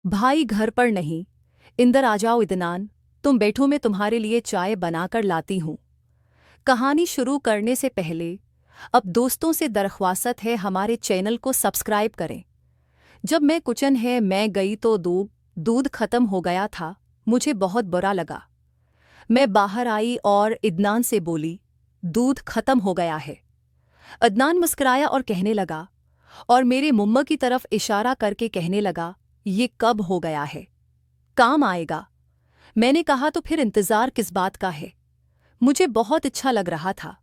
भाई घर पर नहीं। इंदर आ जाओ इदनान, तुम बैठो, मैं तुम्हारे लिए चाय बनाकर लाती हूँ। कहानी शुरू करने से पहले अब दोस्तों से दरख्वास्त है, हमारे चैनल को सब्सक्राइब करें। जब मैं किचन है मैं गई तो दूध ख़त्म हो गया था। मुझे बहुत बुरा लगा। मैं बाहर आई और इदनान से बोली, दूध ख़त्म हो गया है। अदनान मुस्कुराया और कहने लगा, और मेरे मुम्मा की तरफ इशारा करके कहने लगा, ये कब हो गया है, काम आएगा। मैंने कहा, तो फिर इंतज़ार किस बात का है। मुझे बहुत अच्छा लग रहा था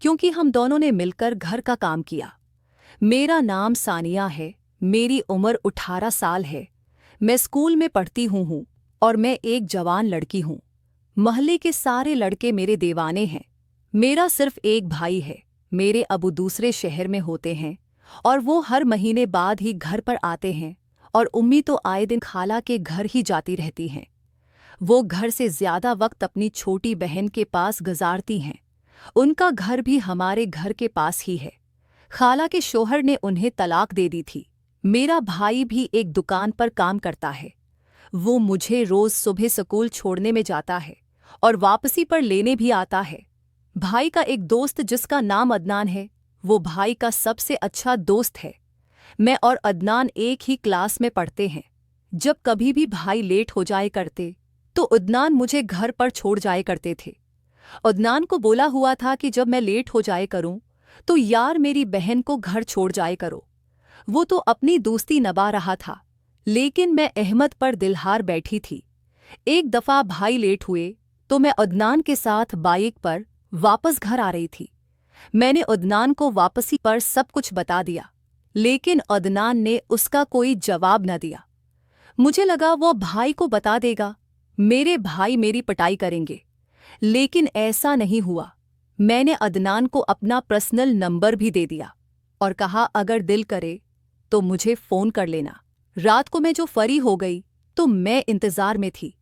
क्योंकि हम दोनों ने मिलकर घर का काम किया। मेरा नाम सानिया है, मेरी उम्र 18 साल है। मैं स्कूल में पढ़ती हूँ और मैं एक जवान लड़की हूँ। मोहल्ले के सारे लड़के मेरे दीवाने हैं। मेरा सिर्फ एक भाई है। मेरे अबू दूसरे शहर में होते हैं और वो हर महीने बाद ही घर पर आते हैं, और उम्मी तो आए दिन खाला के घर ही जाती रहती हैं। वो घर से ज़्यादा वक्त अपनी छोटी बहन के पास गुजारती हैं। उनका घर भी हमारे घर के पास ही है। खाला के शोहर ने उन्हें तलाक दे दी थी। मेरा भाई भी एक दुकान पर काम करता है। वो मुझे रोज़ सुबह स्कूल छोड़ने में जाता है और वापसी पर लेने भी आता है। भाई का एक दोस्त जिसका नाम अदनान है, वो भाई का सबसे अच्छा दोस्त है। मैं और अदनान एक ही क्लास में पढ़ते हैं। जब कभी भी भाई लेट हो जाए करते तो अदनान मुझे घर पर छोड़ जाए करते थे। अदनान को बोला हुआ था कि जब मैं लेट हो जाए करूं तो यार मेरी बहन को घर छोड़ जाए करो। वो तो अपनी दोस्ती निभा रहा था, लेकिन मैं अहमद पर दिलहार बैठी थी। एक दफ़ा भाई लेट हुए तो मैं अदनान के साथ बाइक पर वापस घर आ रही थी। मैंने अदनान को वापसी पर सब कुछ बता दिया, लेकिन अदनान ने उसका कोई जवाब न दिया। मुझे लगा वो भाई को बता देगा, मेरे भाई मेरी पिटाई करेंगे, लेकिन ऐसा नहीं हुआ। मैंने अदनान को अपना पर्सनल नंबर भी दे दिया और कहा, अगर दिल करे तो मुझे फ़ोन कर लेना। रात को मैं जो फरी हो गई तो मैं इंतज़ार में थी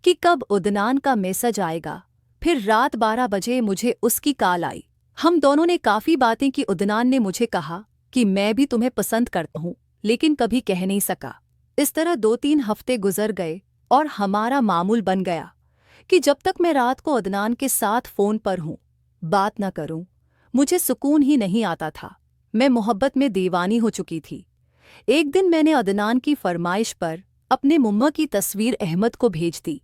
कि कब अदनान का मैसेज आएगा। फिर रात 12 बजे मुझे उसकी कॉल आई। हम दोनों ने काफ़ी बातें की। अदनान ने मुझे कहा कि मैं भी तुम्हें पसंद करता हूँ, लेकिन कभी कह नहीं सका। इस तरह 2-3 हफ्ते गुजर गए और हमारा मामूल बन गया कि जब तक मैं रात को अदनान के साथ फ़ोन पर हूँ, बात न करूँ, मुझे सुकून ही नहीं आता था। मैं मोहब्बत में दीवानी हो चुकी थी। एक दिन मैंने अदनान की फरमाइश पर अपने मुम्मा की तस्वीर अहमद को भेज दी।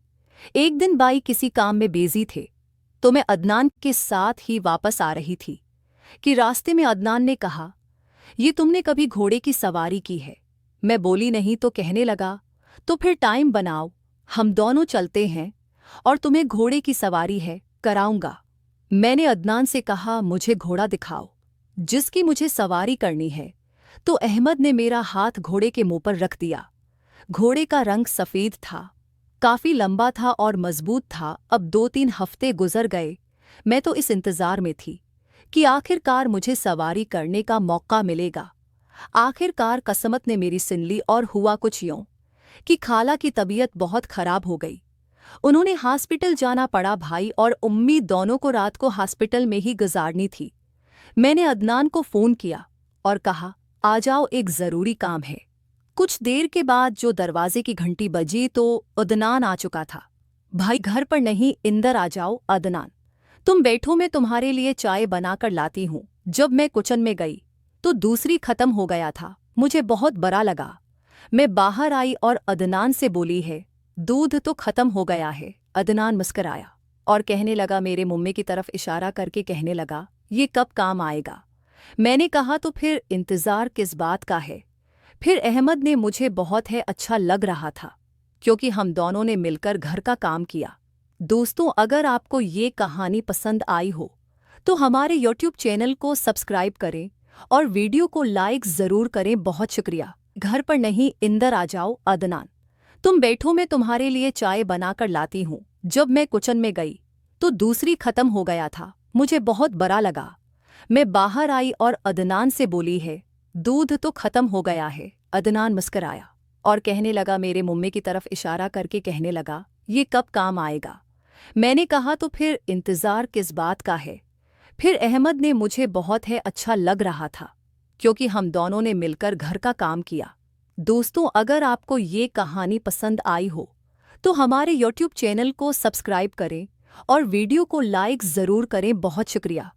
एक दिन बाई किसी काम में बिजी थे तो मैं अदनान के साथ ही वापस आ रही थी कि रास्ते में अदनान ने कहा, ये तुमने कभी घोड़े की सवारी की है? मैं बोली नहीं तो कहने लगा, तो फिर टाइम बनाओ, हम दोनों चलते हैं और तुम्हें घोड़े की सवारी है कराऊंगा। मैंने अदनान से कहा, मुझे घोड़ा दिखाओ जिसकी मुझे सवारी करनी है। तो अहमद ने मेरा हाथ घोड़े के मुंह पर रख दिया। घोड़े का रंग सफ़ेद था, काफ़ी लंबा था और मजबूत था। अब 2-3 हफ्ते गुजर गए। मैं तो इस इंतज़ार में थी कि आखिरकार मुझे सवारी करने का मौका मिलेगा। आखिरकार किस्मत ने मेरी सुन ली और हुआ कुछ यूं कि खाला की तबीयत बहुत ख़राब हो गई। उन्होंने हॉस्पिटल जाना पड़ा। भाई और उम्मी दोनों को रात को हॉस्पिटल में ही गुजारनी थी। मैंने अदनान को फ़ोन किया और कहा, आ जाओ, एक ज़रूरी काम है। कुछ देर के बाद जो दरवाजे की घंटी बजी तो अदनान आ चुका था। भाई घर पर नहीं, इंदर आ जाओ। अदनान, तुम बैठो, मैं तुम्हारे लिए चाय बनाकर लाती हूँ। जब मैं किचन में गई तो दूसरी ख़त्म हो गया था। मुझे बहुत बुरा लगा। मैं बाहर आई और अदनान से बोली है, दूध तो ख़त्म हो गया है। अदनान मुस्कुराया और कहने लगा, मेरे मुम्मे की तरफ इशारा करके कहने लगा, ये कब काम आएगा। मैंने कहा, तो फिर इंतज़ार किस बात का है। फिर अहमद ने मुझे बहुत है अच्छा लग रहा था क्योंकि हम दोनों ने मिलकर घर का काम किया। दोस्तों, अगर आपको ये कहानी पसंद आई हो तो हमारे YouTube चैनल को सब्सक्राइब करें और वीडियो को लाइक ज़रूर करें। बहुत शुक्रिया। घर पर नहीं, इंदर आ जाओ। अदनान, तुम बैठो, मैं तुम्हारे लिए चाय बनाकर लाती हूँ। जब मैं किचन में गई तो दूसरी ख़त्म हो गया था। मुझे बहुत बुरा लगा। मैं बाहर आई और अदनान से बोली है, दूध तो ख़त्म हो गया है। अदनान मुस्कुराया और कहने लगा, मेरे मुम्मे की तरफ इशारा करके कहने लगा, ये कब काम आएगा। मैंने कहा, तो फिर इंतज़ार किस बात का है। फिर अहमद ने मुझे बहुत है अच्छा लग रहा था क्योंकि हम दोनों ने मिलकर घर का काम किया। दोस्तों, अगर आपको ये कहानी पसंद आई हो तो हमारे YouTube चैनल को सब्सक्राइब करें और वीडियो को लाइक ज़रूर करें। बहुत शुक्रिया।